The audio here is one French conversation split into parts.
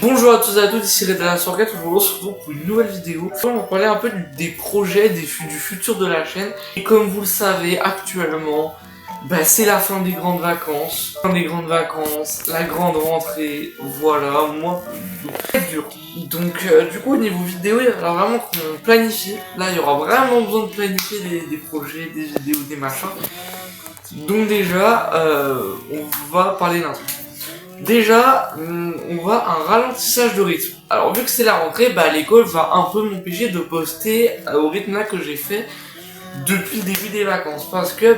Bonjour à tous et à toutes, ici Red Alert 4, aujourd'hui on se retrouve pour une nouvelle vidéo. On va parler un peu des projets, du futur de la chaîne. Et comme vous le savez, actuellement, c'est la fin des grandes vacances. La grande rentrée, voilà, moi, très dur. Donc du coup au niveau vidéo, il va falloir vraiment qu'on planifie. Là il y aura vraiment besoin de planifier des projets, des vidéos, des machins. Donc déjà, on va parler d'un truc. Déjà, on va un ralentissage de rythme. Alors vu que c'est la rentrée, l'école va un peu m'empêcher de poster au rythme là que j'ai fait depuis le début des vacances. Parce que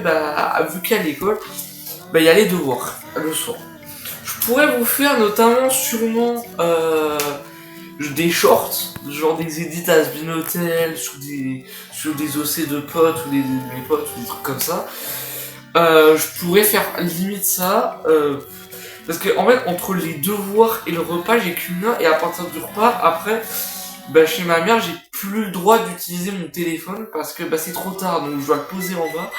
vu qu'à l'école, il y a les devoirs le soir. Je pourrais vous faire notamment sûrement des shorts, genre des edits à Spinotel, sur des OC de potes ou mes potes ou des trucs comme ça. Je pourrais faire limite ça. Parce que en fait entre les devoirs et le repas j'ai qu'une heure et à partir du repas après chez ma mère j'ai plus le droit d'utiliser mon téléphone parce que c'est trop tard donc je dois le poser en bas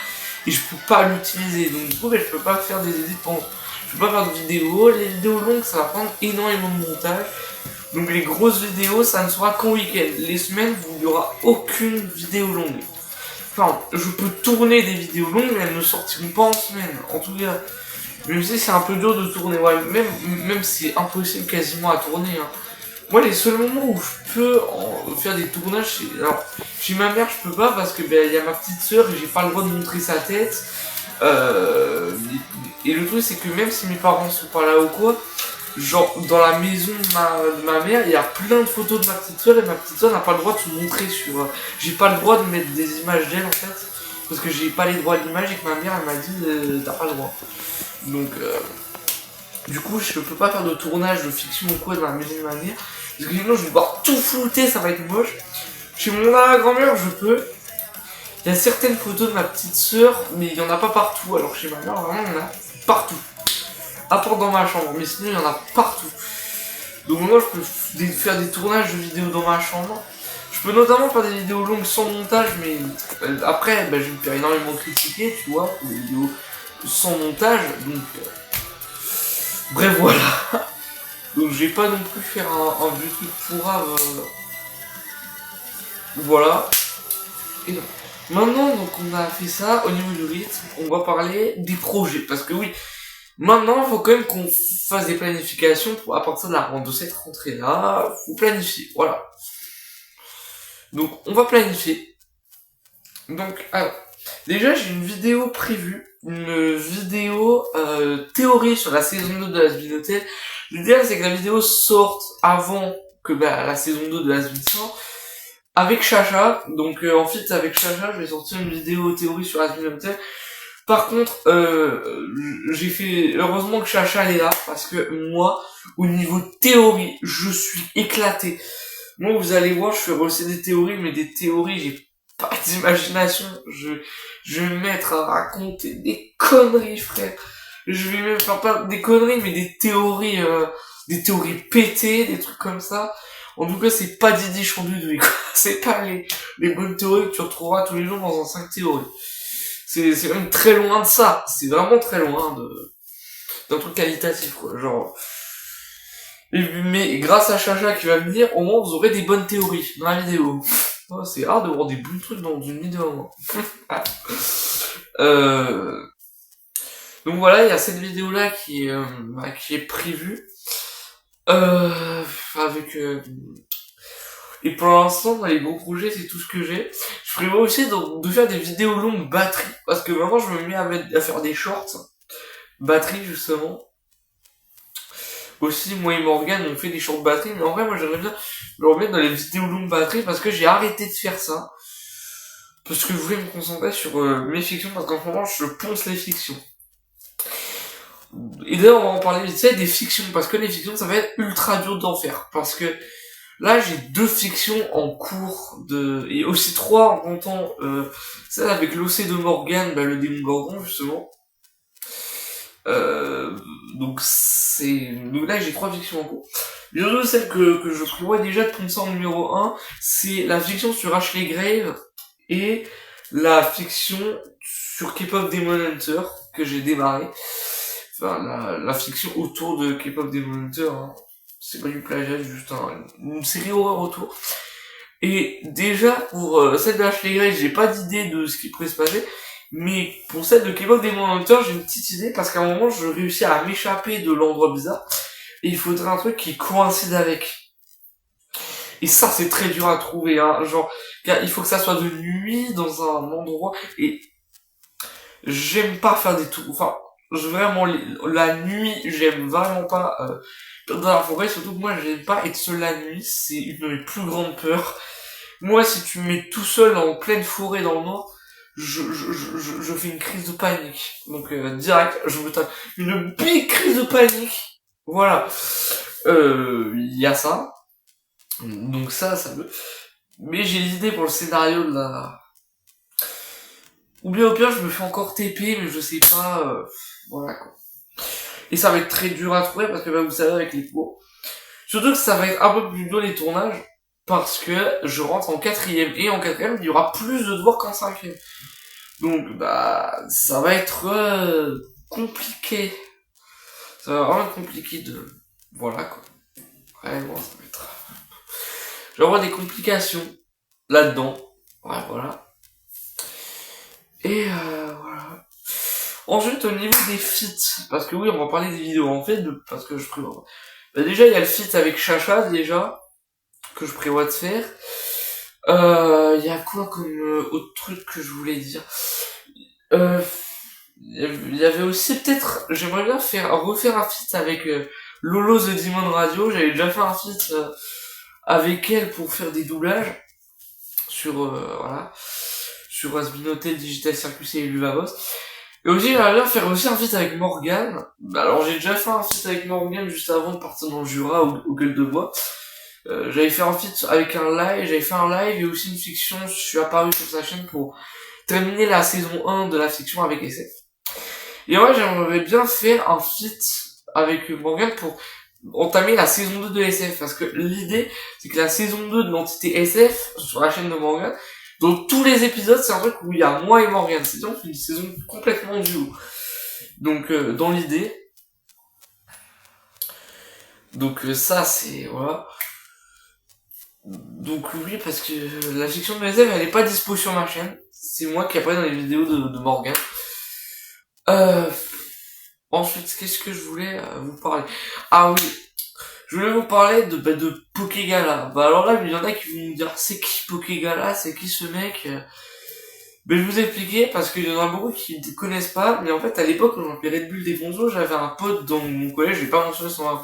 et je peux pas l'utiliser donc du coup je peux pas faire des edits pendant. Je peux pas faire de vidéos, les vidéos longues ça va prendre énormément de montage donc les grosses vidéos ça ne sera qu'en week-end. Les semaines il y aura aucune vidéo longue. Enfin je peux tourner des vidéos longues mais elles ne sortiront pas en semaine en tout cas. Même si c'est un peu dur de tourner, ouais, même si c'est impossible quasiment à tourner. Hein. Moi, les seuls moments où je peux faire des tournages, alors, chez ma mère, je peux pas parce que y a ma petite sœur et j'ai pas le droit de montrer sa tête. Et le truc, c'est que même si mes parents sont pas là ou quoi, genre dans la maison de ma mère, il y a plein de photos de ma petite sœur et ma petite sœur n'a pas le droit de se montrer sur. J'ai pas le droit de mettre des images d'elle en fait, parce que j'ai pas les droits de l'image et que ma mère elle m'a dit t'as pas le droit. Donc, du coup, je peux pas faire de tournage de fiction ou quoi dans la maison de ma mère. Parce que sinon, je vais devoir tout flouter, ça va être moche. Chez mon grand-mère, je peux. Il y a certaines photos de ma petite sœur, mais il y en a pas partout. Alors, chez ma mère, vraiment, il y en a partout. À part dans ma chambre, mais sinon, il y en a partout. Donc, moi, je peux faire des tournages de vidéos dans ma chambre. Je peux notamment faire des vidéos longues sans montage, mais après, je vais me faire énormément critiquer, tu vois, pour des vidéos sans montage, donc bref voilà. Donc j'ai pas non plus faire un vieux truc pourrave. Voilà. Et donc, maintenant donc on a fait ça au niveau du rythme, on va parler des projets. Parce que oui, maintenant il faut quand même qu'on fasse des planifications pour à partir de cette rentrée là, faut planifier, voilà. Donc on va planifier. Donc alors, déjà j'ai une vidéo prévue. Une vidéo théorie sur la saison 2 de la Spinotel. L'idéal c'est que la vidéo sorte avant que la saison 2 de la Spinotel avec Chacha. Donc en fait avec Chacha je vais sortir une vidéo théorie sur la Spinotel. Par contre j'ai fait heureusement que Chacha elle est là parce que moi au niveau théorie je suis éclaté. Moi vous allez voir je fais aussi des théories mais des théories j'ai pas d'imagination, je vais me mettre à raconter des conneries, frère. Je vais même faire pas des conneries, mais des théories pétées, des trucs comme ça. En tout cas, c'est pas Didi Chanduduy, quoi. C'est pas les bonnes théories que tu retrouveras tous les jours dans un 5 théories. C'est même très loin de ça. C'est vraiment très loin d'un truc qualitatif, quoi. Genre, mais grâce à Chacha qui va venir, au moins vous aurez des bonnes théories dans la vidéo. Oh, c'est rare de voir des bons trucs dans une vidéo. Donc voilà, il y a cette vidéo là qui est prévue. Avec et pour l'instant dans les gros projets c'est tout ce que j'ai. Je prévois aussi de faire des vidéos longues batterie parce que maintenant je me mets à faire des shorts batterie justement. Aussi, moi et Morgan, on fait des shorts batterie, mais en vrai, moi, j'aimerais bien le remettre dans les vidéos longues batterie parce que j'ai arrêté de faire ça. Parce que je voulais me concentrer sur mes fictions, parce qu'en ce moment, je ponce les fictions. Et d'ailleurs, on va en parler vite fait des fictions, parce que les fictions, ça va être ultra dur d'en faire. Parce que là, j'ai 2 fictions en cours et aussi 3 en comptant, celle avec l'OC de Morgan, le démon Gorgon, justement. Donc là j'ai 3 fictions en cours. Bientôt celle que je prévois déjà de poncer en numéro 1, c'est la fiction sur Ashley Grave et la fiction sur K-pop Demon Hunter que j'ai démarré. Enfin la fiction autour de K-pop Demon Hunter. Hein. c'est pas du plagiat, c'est juste une série horreur autour. Et déjà, pour celle de Ashley Grey, j'ai pas d'idée de ce qui pourrait se passer, mais pour celle de K-pop Demon Hunter, j'ai une petite idée, parce qu'à un moment, je réussis à m'échapper de l'endroit bizarre, et il faudrait un truc qui coïncide avec. Et ça, c'est très dur à trouver, hein, genre, il faut que ça soit de nuit, dans un endroit, et j'aime pas faire des tours, enfin, vraiment, la nuit, j'aime vraiment pas, dans la forêt, surtout que moi, j'aime pas être seul la nuit, c'est une de mes plus grandes peurs. Moi, si tu me mets tout seul en pleine forêt dans le noir, je fais une crise de panique. Donc, direct, je me tape une big crise de panique. Voilà. Il y a ça. Donc ça me... Mais j'ai l'idée pour le scénario de la... Ou bien au pire, je me fais encore TP, mais je sais pas... Voilà, quoi. Et ça va être très dur à trouver, parce que bah, vous savez, avec les cours... Surtout que ça va être un peu plus dur les tournages, parce que je rentre en 4ème, et en 4ème, il y aura plus de devoirs qu'en 5ème. Donc, bah, ça va être compliqué. Ça va vraiment être compliqué de... Voilà, quoi. Vraiment, ça va être... Je vais avoir des complications là-dedans. Ouais, voilà. Et voilà. Ensuite, au niveau des feats, parce que oui, on va parler des vidéos en fait, parce que je prévois. Bah, déjà, il y a le feat avec Chacha, déjà, que je prévois de faire. Il y a quoi comme autre truc que je voulais dire? Il y avait aussi peut-être, j'aimerais bien refaire un feat avec Lolo The Demon Radio. J'avais déjà fait un feat avec elle pour faire des doublages sur voilà, sur Asbin Hotel, Digital Circus et Luvavos. Et aussi j'aimerais bien faire aussi un feat avec Morgane. Alors j'ai déjà fait un feat avec Morgane juste avant de partir dans le Jura au Gueule de Bois. J'avais fait un feat avec j'avais fait un live et aussi une fiction. Je suis apparu sur sa chaîne pour terminer la saison 1 de la fiction avec SF. Et ouais, j'aimerais bien faire un feat avec Morgane pour entamer la saison 2 de SF, parce que l'idée, c'est que la saison 2 de l'entité SF, sur la chaîne de Morgane, dans tous les épisodes, c'est un truc où il y a moi et Morgane, c'est donc une saison complètement duo. Donc, dans l'idée, donc ça, c'est, voilà. Donc oui, parce que la fiction de SF, elle est pas dispo sur ma chaîne, c'est moi qui apparaît dans les vidéos de Morgane. Ensuite, qu'est-ce que je voulais vous parler? Ah oui, je voulais vous parler de Pokégala. Bah alors là, il y en a qui vont me dire, c'est qui Pokégala? C'est qui ce mec? Ben je vais vous expliquer, parce qu'il y en a beaucoup qui ne connaissent pas, mais en fait, à l'époque, quand j'appelais Red Bull des Bonzos, j'avais un pote dans mon collège, je vais pas mentionner son nom,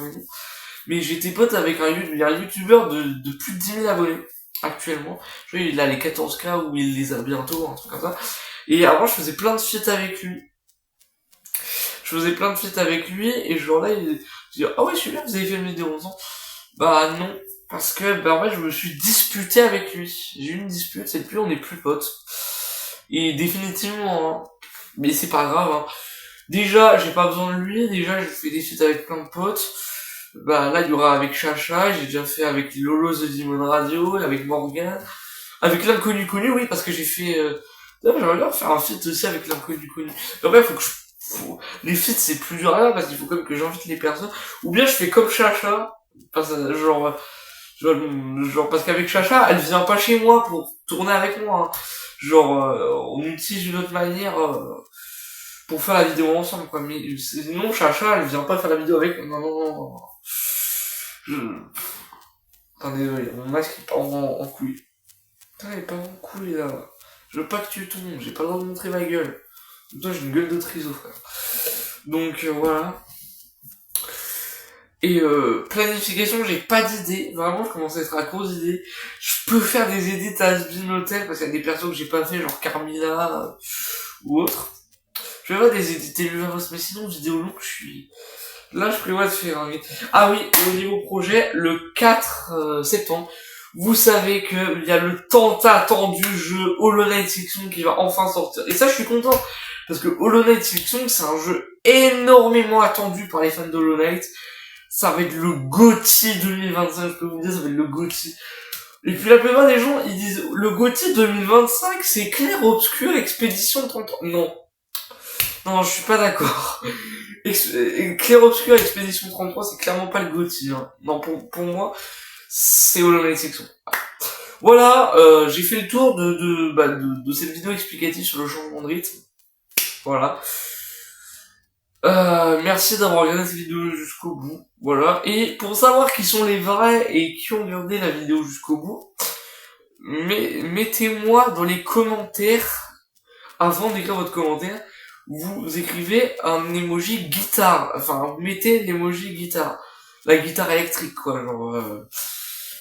mais j'étais pote avec un youtubeur de plus de 10 000 abonnés, actuellement. Je vois, il a les 14K, ou il les a bientôt, un truc comme ça. Et avant, je faisais plein de feats avec lui. Et genre là, il dit, ah ouais, celui-là, vous avez fait une vidéo ensemble. Bah non, parce que, bah en fait, je me suis disputé avec lui. J'ai eu une dispute, et depuis, on n'est plus potes. Et définitivement, hein. Mais c'est pas grave, hein. Déjà, j'ai pas besoin de lui, déjà, j'ai fait des feats avec plein de potes. Bah là, il y aura avec Chacha, j'ai déjà fait avec Lolo The Demon Radio, avec Morgan, avec l'inconnu connu, oui, parce que j'ai fait... j'aimerais bien faire un feat aussi avec l'inconnu connu. Mais après, les feats, c'est plus dur à là, parce qu'il faut quand même que j'invite les personnes. Ou bien je fais comme Chacha, parce que, genre, parce qu'avec Chacha, elle vient pas chez moi pour tourner avec moi, hein. Genre, on utilise une autre manière pour faire la vidéo ensemble, quoi. Mais sinon, Chacha, elle vient pas faire la vidéo avec moi. Non. Attendez, désolé, mon masque il part en couille. Putain, il part en couille, là. Je veux pas que tu tombes, j'ai pas le droit de montrer ma gueule. Toi, j'ai une gueule de triso, frère. Donc, voilà. Et planification, j'ai pas d'idée. Vraiment, je commence à être à cause d'idées. Je peux faire des edits à Asbin Hotel, parce qu'il y a des persos que j'ai pas fait, genre Carmilla ou autre. Je vais voir des edits Luvavos, mais sinon, vidéo longue, là, je prévois de faire un... Ah oui, au niveau projet, le 4 septembre, vous savez que il y a le tant attendu jeu Hollow Knight Fiction qui va enfin sortir. Et ça, je suis content, parce que Hollow Knight Fiction, c'est un jeu énormément attendu par les fans de Hollow Knight. Ça va être le GOTY 2025, je peux vous dire, ça va être le GOTY. Et puis la plupart des gens, ils disent, le GOTY 2025, c'est Clair Obscur Expédition 33. Non. Non, je suis pas d'accord. Clair Obscur Expédition 33, c'est clairement pas le GOTY, hein. Non, pour moi, c'est Hollow Knight Section. Voilà, j'ai fait le tour de cette vidéo explicative sur le changement de rythme. Voilà. Merci d'avoir regardé cette vidéo jusqu'au bout. Voilà. Et pour savoir qui sont les vrais et qui ont regardé la vidéo jusqu'au bout, mettez-moi dans les commentaires, avant d'écrire votre commentaire, vous écrivez un emoji guitare. Enfin, vous mettez l'emoji guitare. La guitare électrique, quoi, genre...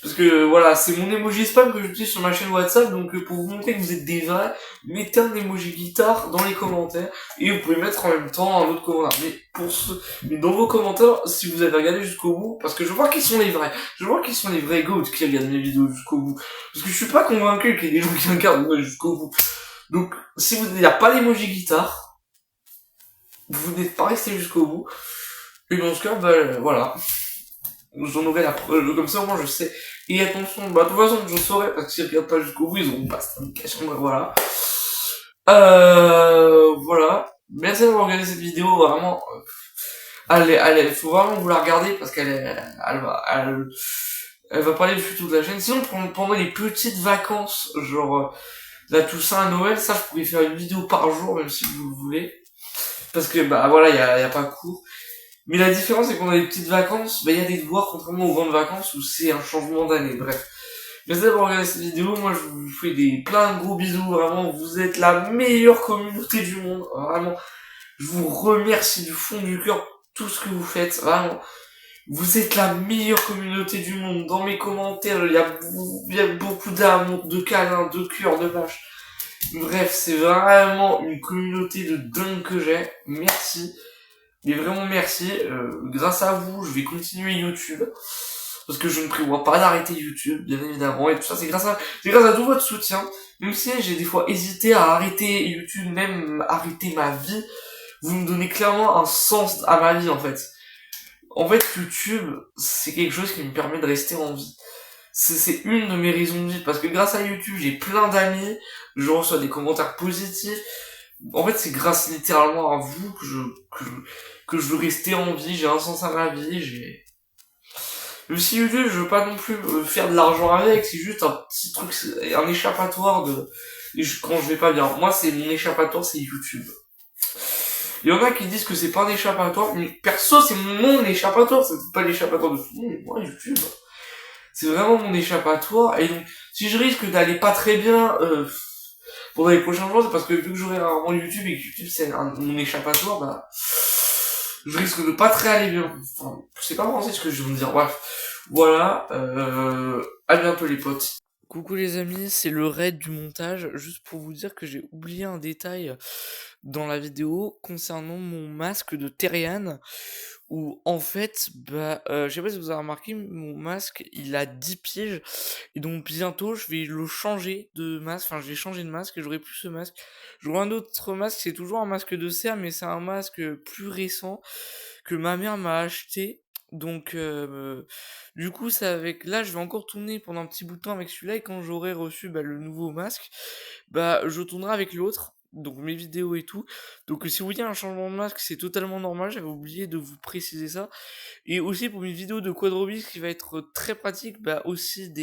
Parce que, voilà, c'est mon emoji spam que j'utilise sur ma chaîne WhatsApp, donc pour vous montrer que vous êtes des vrais, mettez un emoji guitare dans les commentaires, et vous pouvez mettre en même temps un autre commentaire. Mais dans vos commentaires, si vous avez regardé jusqu'au bout, parce que je vois qu'ils sont les vrais. Je vois qu'ils sont les vrais goats qui regardent mes vidéos jusqu'au bout. Parce que je suis pas convaincu qu'il y ait des gens qui regardent jusqu'au bout. Donc, si vous n'avez pas l'emoji guitare, vous n'êtes pas resté jusqu'au bout. Et dans ce cas, voilà. J'en aurai la preuve, comme ça au moins je sais. Et attention, de toute façon je saurais, parce que s'ils regardent pas jusqu'au bout, ils auront pas cette indication, voilà. Voilà. Merci d'avoir regardé cette vidéo, vraiment. Allez, faut vraiment vous la regarder, parce elle va parler du futur de la chaîne. Sinon, pendant les petites vacances, genre, la Toussaint à Noël, ça, je pourrais faire une vidéo par jour, même si vous le voulez. Parce que, voilà, y a pas cours. Mais la différence, c'est qu'on a des petites vacances, il y a des devoirs, contrairement aux grandes vacances, où c'est un changement d'année, bref. Merci d'avoir regardé cette vidéo, moi je vous fais plein de gros bisous, vraiment, vous êtes la meilleure communauté du monde, vraiment. Je vous remercie du fond du cœur pour tout ce que vous faites, vraiment. Vous êtes la meilleure communauté du monde, dans mes commentaires, il y a beaucoup d'amour, de câlins, de cœur, de vaches. Bref, c'est vraiment une communauté de dingue que j'ai, merci. Mais vraiment merci, grâce à vous, je vais continuer YouTube, parce que je ne prévois pas d'arrêter YouTube, bien évidemment, et tout ça, c'est grâce à tout votre soutien, même si j'ai des fois hésité à arrêter YouTube, même arrêter ma vie, vous me donnez clairement un sens à ma vie, en fait. En fait, YouTube, c'est quelque chose qui me permet de rester en vie. C'est une de mes raisons de vie, parce que grâce à YouTube, j'ai plein d'amis, je reçois des commentaires positifs. En fait, c'est grâce littéralement à vous que je veux rester en vie, j'ai un sens à ma vie, Même si YouTube, je veux pas non plus faire de l'argent avec, c'est juste un petit truc, un échappatoire quand je vais pas bien. Moi, c'est mon échappatoire, c'est YouTube. Il y en a qui disent que c'est pas un échappatoire, mais perso, c'est mon échappatoire, c'est pas l'échappatoire de tout le monde, mais moi, YouTube, c'est vraiment mon échappatoire, et donc, si je risque d'aller pas très bien, pendant les prochains jours, c'est parce que vu que j'aurai rarement YouTube et que YouTube c'est mon échappatoire, je risque de pas très aller bien. Enfin, je sais pas penser ce que je veux me dire. Bref, voilà, à bientôt les potes. Coucou les amis, c'est le raid du montage, juste pour vous dire que j'ai oublié un détail dans la vidéo concernant mon masque de Terian, où en fait, je sais pas si vous avez remarqué, mon masque, il a 10 piges, et donc bientôt je vais le changer de masque, enfin je vais changer de masque, et j'aurai plus ce masque. J'aurai un autre masque, c'est toujours un masque de cère, mais c'est un masque plus récent, que ma mère m'a acheté, donc du coup là je vais encore tourner pendant un petit bout de temps avec celui-là, et quand j'aurai reçu le nouveau masque, je tournerai avec l'autre, donc mes vidéos et tout. Donc si vous voyez un changement de masque, c'est totalement normal, j'avais oublié de vous préciser ça. Et aussi pour mes vidéos de Quadrobis, qui va être très pratique, aussi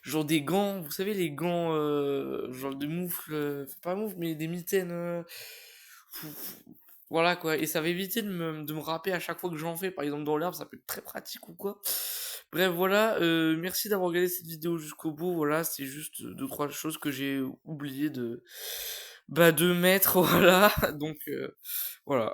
genre des gants, vous savez les gants genre de moufles, pas moufles mais des mitaines, voilà quoi, et ça va éviter de me râper à chaque fois que j'en fais, par exemple dans l'herbe, ça peut être très pratique ou quoi. Bref, voilà, merci d'avoir regardé cette vidéo jusqu'au bout, voilà, c'est juste 2-3 choses que j'ai oublié de mettre, voilà, donc voilà.